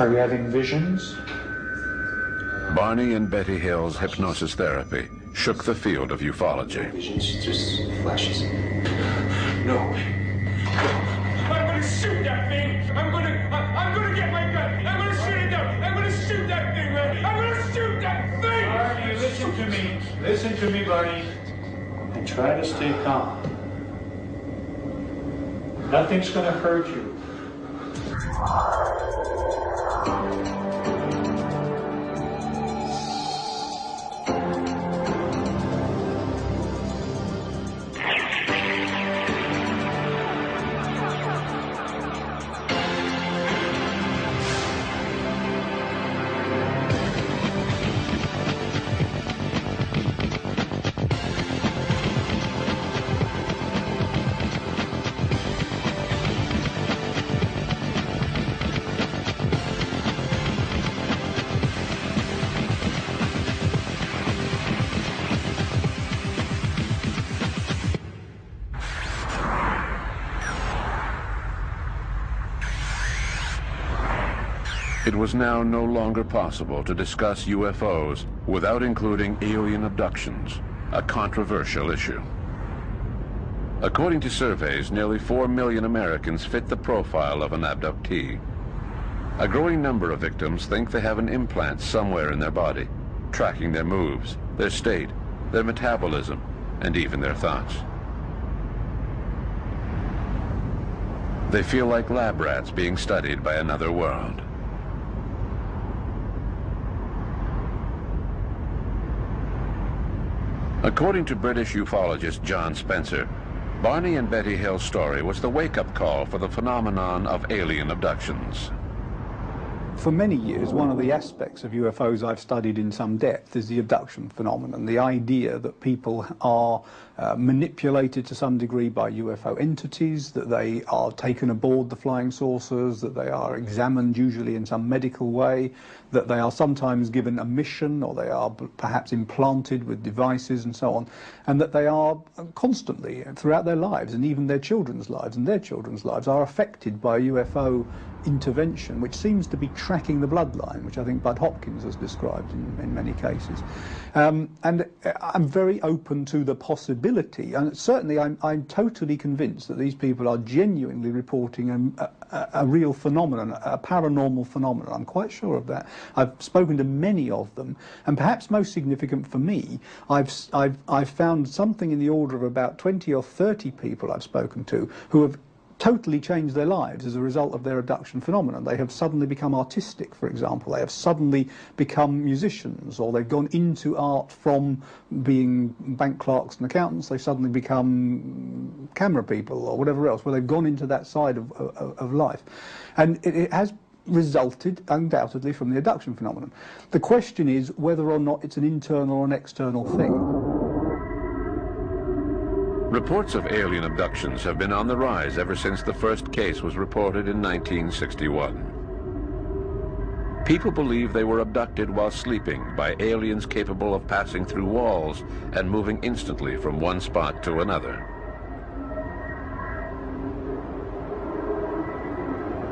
Are you having visions? Barney and Betty Hill's hypnosis therapy shook the field of ufology. Visions, just flashes. No. I'm gonna shoot that thing! I'm gonna get my gun! I'm gonna shoot it down! I'm gonna shoot that thing, man! I'm gonna shoot that thing! Barney, listen to me. Listen to me, Barney. And try to stay calm. Nothing's gonna hurt you. It was now no longer possible to discuss UFOs without including alien abductions, a controversial issue. According to surveys, nearly 4 million Americans fit the profile of an abductee. A growing number of victims think they have an implant somewhere in their body, tracking their moves, their state, their metabolism, and even their thoughts. They feel like lab rats being studied by another world. According to British ufologist John Spencer, Barney and Betty Hill's story was the wake-up call for the phenomenon of alien abductions. For many years, one of the aspects of UFOs I've studied in some depth is the abduction phenomenon, the idea that people are manipulated to some degree by UFO entities, that they are taken aboard the flying saucers, that they are examined usually in some medical way, that they are sometimes given a mission, or they are perhaps implanted with devices and so on, and that they are constantly, throughout their lives, and even their children's lives and their children's lives, are affected by UFO intervention, which seems to be tracking the bloodline, which I think Bud Hopkins has described in many cases. And I'm very open to the possibility, and certainly I'm totally convinced that these people are genuinely reporting a real phenomenon, a paranormal phenomenon. I'm quite sure of that. I've spoken to many of them, and perhaps most significant for me, I've found something in the order of about 20 or 30 people I've spoken to who have totally changed their lives as a result of their abduction phenomenon. They have suddenly become artistic, for example. They have suddenly become musicians, or they've gone into art from being bank clerks and accountants. They've suddenly become camera people or whatever else, where they've gone into that side of life. And it has resulted undoubtedly from the abduction phenomenon. The question is whether or not it's an internal or an external thing. Reports of alien abductions have been on the rise ever since the first case was reported in 1961. People believe they were abducted while sleeping by aliens capable of passing through walls and moving instantly from one spot to another.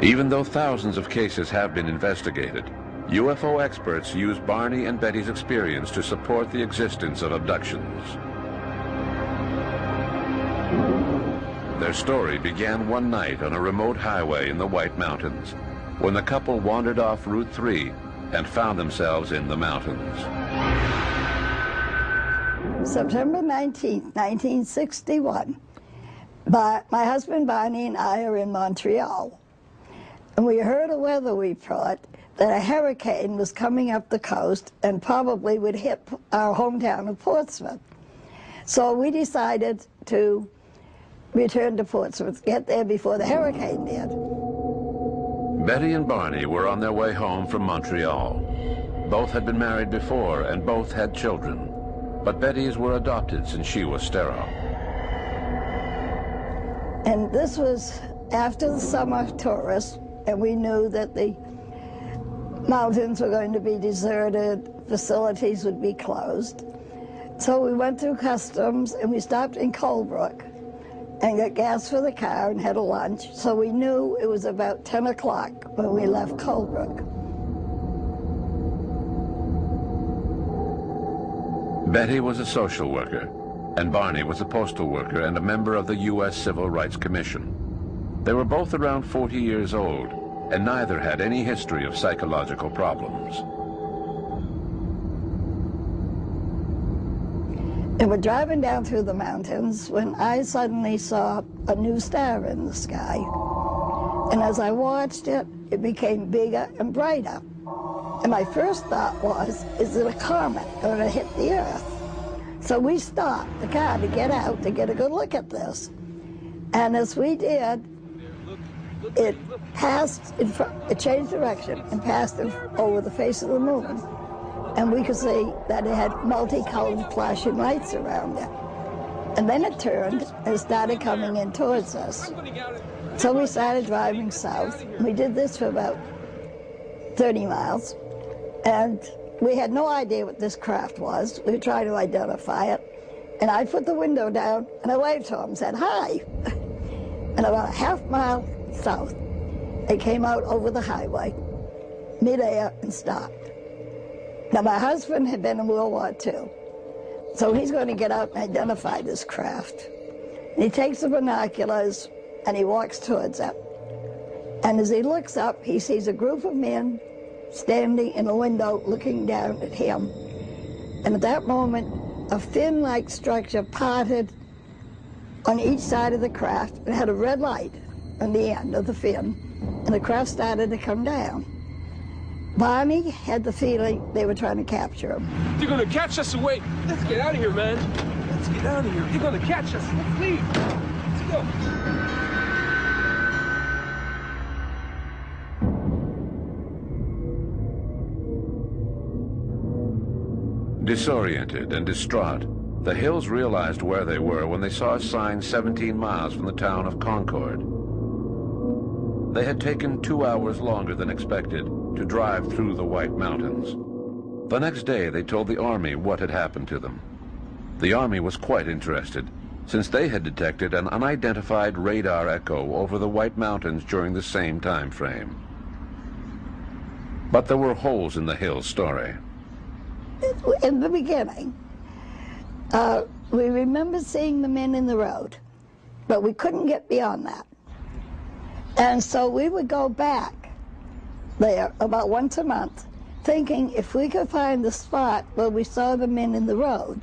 Even though thousands of cases have been investigated, UFO experts use Barney and Betty's experience to support the existence of abductions. Their story began one night on a remote highway in the White Mountains, when the couple wandered off Route 3 and found themselves in the mountains. September 19th, 1961. My husband Barney and I are in Montreal, and we heard a weather report that a hurricane was coming up the coast and probably would hit our hometown of Portsmouth. So we decided to return to Portsmouth, get there before the hurricane did. Betty and Barney were on their way home from Montreal. Both had been married before and both had children, but Betty's were adopted since she was sterile. And this was after the summer tourists, and we knew that the mountains were going to be deserted, facilities would be closed. So we went through customs and we stopped in Colebrook. and got gas for the car and had a lunch, so we knew it was about 10 o'clock when we left Colebrook. Betty was a social worker, and Barney was a postal worker and a member of the U.S. Civil Rights Commission. They were both around 40 years old, and neither had any history of psychological problems. And we're driving down through the mountains when I suddenly saw a new star in the sky. And as I watched it, it became bigger and brighter. And my first thought was, is it a comet going to hit the Earth? So we stopped the car to get out to get a good look at this. And as we did, it passed in front, it changed direction and passed over the face of the moon. And we could see that it had multicolored flashing lights around it. And then it turned and started coming in towards us. So we started driving south. We did this for about 30 miles. And we had no idea what this craft was. We were trying to identify it. And I put the window down and I waved to him and said, hi. And about a half mile south, it came out over the highway, midair, and stopped. Now, my husband had been in World War II, so he's going to get out and identify this craft. And he takes the binoculars and he walks towards it. And as he looks up, he sees a group of men standing in a window looking down at him. And at that moment, a fin-like structure parted on each side of the craft and had a red light on the end of the fin, and the craft started to come down. Barney had the feeling they were trying to capture him. They're gonna catch us away. Let's get out of here, man. Let's get out of here. They're gonna catch us. Let's leave. Let's go. Disoriented and distraught, the Hills realized where they were when they saw a sign 17 miles from the town of Concord. They had taken 2 hours longer than expected to drive through the White Mountains. The next day, they told the Army what had happened to them. The Army was quite interested, since they had detected an unidentified radar echo over the White Mountains during the same time frame. But there were holes in the Hills story. In the beginning, we remember seeing the men in the road, but we couldn't get beyond that. And so we would go back there about once a month, thinking if we could find the spot where we saw the men in the road,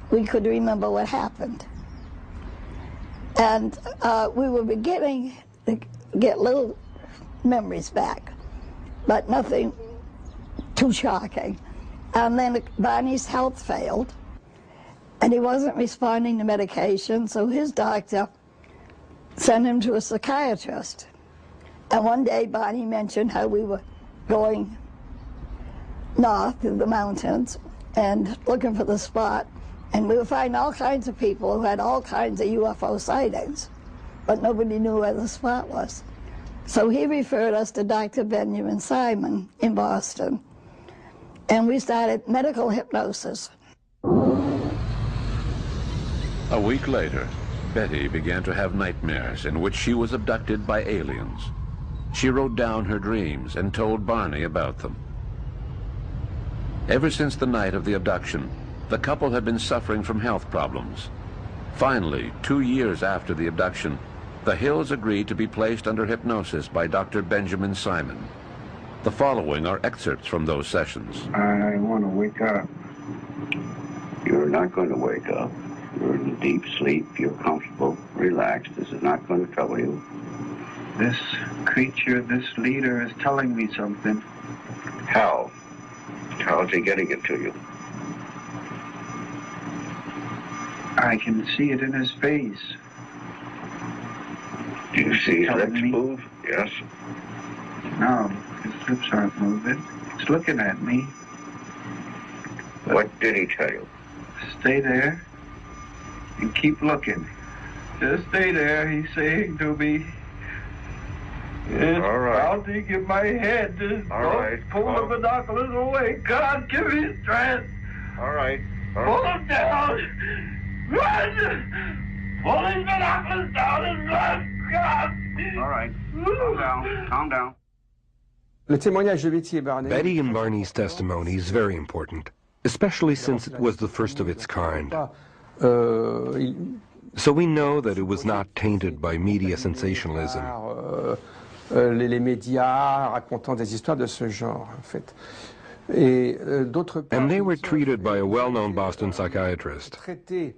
we could remember what happened. And we were beginning to get little memories back, but nothing too shocking. And then Barney's health failed, and he wasn't responding to medication, so his doctor sent him to a psychiatrist. And one day Barney mentioned how we were going north through the mountains and looking for the spot, and we would find all kinds of people who had all kinds of UFO sightings, but nobody knew where the spot was. So he referred us to Dr. Benjamin Simon in Boston, and we started medical hypnosis. A week later, Betty began to have nightmares in which she was abducted by aliens. She wrote down her dreams and told Barney about them. Ever since the night of the abduction, the couple had been suffering from health problems. Finally, 2 years after the abduction, the Hills agreed to be placed under hypnosis by Dr. Benjamin Simon. The following are excerpts from those sessions. I want to wake up. You're not going to wake up. You're in deep sleep. You're comfortable, relaxed. This is not going to trouble you. This creature, this leader is telling me something. How? How's he getting it to you? I can see it in his face. Do you see his Telling lips me? move? Yes. No, his lips aren't moving. It's looking at me. What did he tell you? Stay there and keep looking. Just stay there, he's saying to me. It's All right. pounding in my head. Just All don't right. pull the binoculars away. God, give me strength. All right. Pull them down. Run! Pulling binoculars down his left cup. All right. Calm down. Calm down. Betty and Barney's testimony is very important, especially since it was the first of its kind. So we know that it was not tainted by media sensationalism. Les médias racontant des histoires de ce genre, en fait. And they were treated by a well-known Boston psychiatrist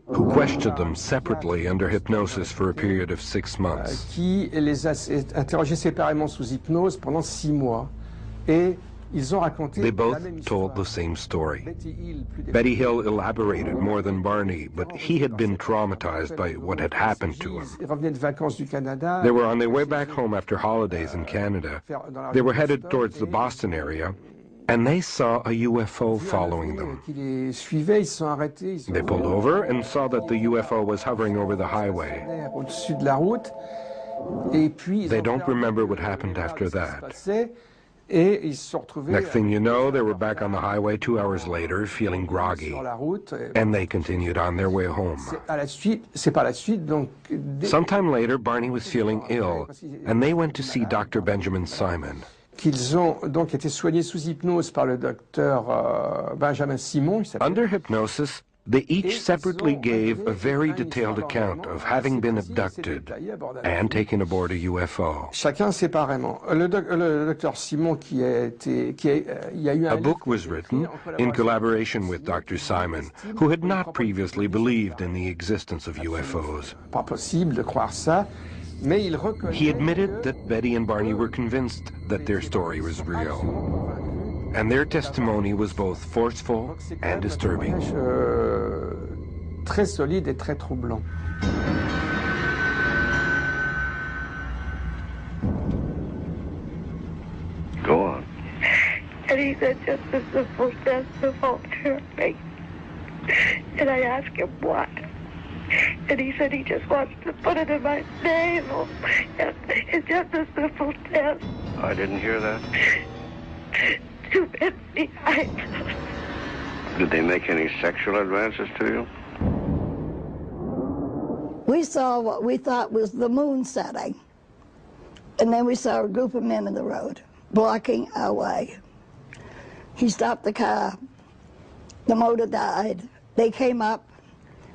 who questioned them separately under hypnosis for a period of 6 months. Qui les a interrogés séparément sous hypnose pendant 6 mois. Et ils ont raconté They both told the same story. Betty Hill elaborated more than Barney, but he had been traumatized by what had happened to him. Ils revenaient de vacances du Canada. They were on their way back home after holidays in Canada. They were headed towards the Boston area, and they saw a UFO following them. They pulled over and saw that the UFO was hovering over the highway. They don't remember what happened after that. Next thing you know, they were back on the highway 2 hours later, feeling groggy, and they continued on their way home. Sometime later, Barney was feeling ill, and they went to see Dr. Benjamin Simon. Qu'ils ont donc été soignés sous hypnose par le docteur Benjamin Simon. Under hypnosis, they each separately gave a very detailed account of having been abducted and taken aboard a UFO. Chacun séparément. Le docteur Simon il y a eu a book was written in collaboration with Dr. Simon, who had not previously believed in the existence of UFOs. Pas possible de croire ça. He admitted that Betty and Barney were convinced that their story was real, and their testimony was both forceful and disturbing. Très solide et très troublant. Go on. And he said, just a simple test of alterity. And I asked him what. And he said he just wants to put it in my navel. It's just a simple test. I didn't hear that. 2 minutes behind. Did they make any sexual advances to you? We saw what we thought was the moon setting. And then we saw a group of men in the road, blocking our way. He stopped the car. The motor died. They came up,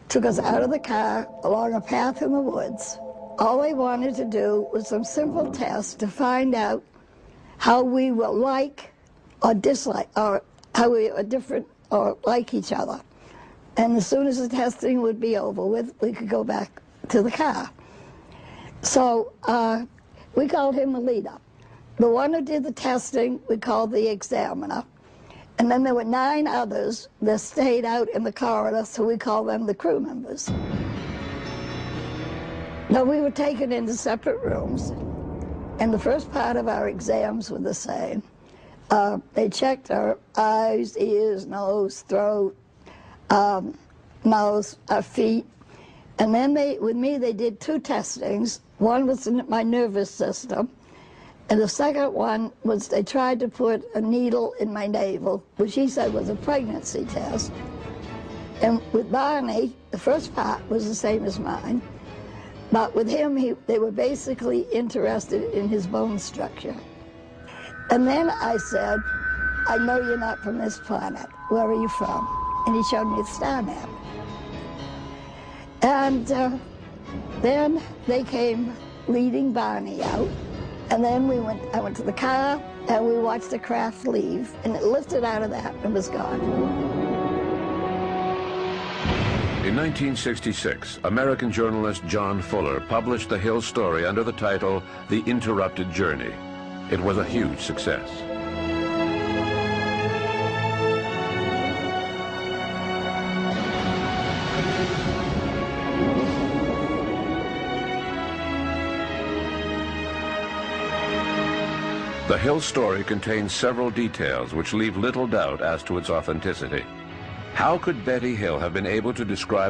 took us out of the car along a path in the woods. All they wanted to do was some simple tests to find out how we were like or dislike, or how we are different or like each other. And as soon as the testing would be over with, we could go back to the car. So we called him the leader. The one who did the testing, we called the examiner. And then there were 9 others that stayed out in the corridor, so we call them the crew members. Now, we were taken into separate rooms, and the first part of our exams were the same. They checked our eyes, ears, nose, throat, mouth, our feet. And then with me, they did 2 testings. One was in my nervous system, and the second one was they tried to put a needle in my navel, which he said was a pregnancy test. And with Barney, the first part was the same as mine. But with him, they were basically interested in his bone structure. And then I said, I know you're not from this planet. Where are you from? And he showed me the star map. And then they came leading Barney out. And then I went to the car, and we watched the craft leave, and it lifted out of that and was gone. In 1966, American journalist John Fuller published the Hill story under the title The Interrupted Journey. It was a huge success. The Hill story contains several details which leave little doubt as to its authenticity. How could Betty Hill have been able to describe